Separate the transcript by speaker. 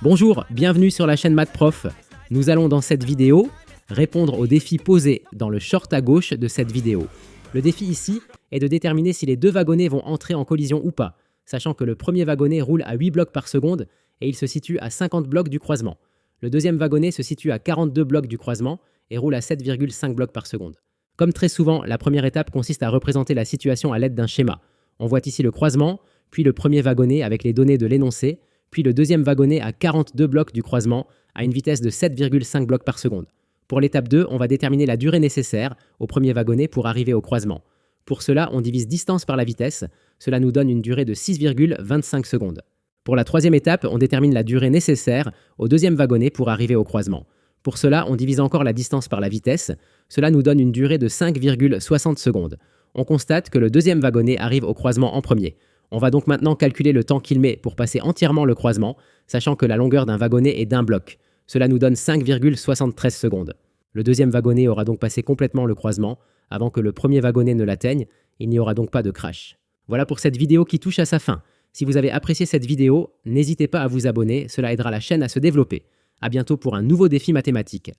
Speaker 1: Bonjour, bienvenue sur la chaîne MathProf. Nous allons dans cette vidéo répondre aux défis posés dans le short à gauche de cette vidéo. Le défi ici est de déterminer si les deux wagonnets vont entrer en collision ou pas, sachant que le premier wagonnet roule à 8 blocs par seconde et il se situe à 50 blocs du croisement. Le deuxième wagonnet se situe à 42 blocs du croisement et roule à 7,5 blocs par seconde. Comme très souvent, la première étape consiste à représenter la situation à l'aide d'un schéma. On voit ici le croisement, puis le premier wagonnet avec les données de l'énoncé, puis le deuxième wagonnet à 42 blocs du croisement à une vitesse de 7,5 blocs par seconde. Pour l'étape 2, on va déterminer la durée nécessaire au premier wagonnet pour arriver au croisement. Pour cela, on divise distance par la vitesse. Cela nous donne une durée de 6,25 secondes. Pour la troisième étape, on détermine la durée nécessaire au deuxième wagonnet pour arriver au croisement. Pour cela, on divise encore la distance par la vitesse. Cela nous donne une durée de 5,60 secondes. On constate que le deuxième wagonnet arrive au croisement en premier. On va donc maintenant calculer le temps qu'il met pour passer entièrement le croisement, sachant que la longueur d'un wagonnet est d'un bloc. Cela nous donne 5,73 secondes. Le deuxième wagonnet aura donc passé complètement le croisement. Avant que le premier wagonnet ne l'atteigne, il n'y aura donc pas de crash. Voilà pour cette vidéo qui touche à sa fin. Si vous avez apprécié cette vidéo, n'hésitez pas à vous abonner, cela aidera la chaîne à se développer. À bientôt pour un nouveau défi mathématique.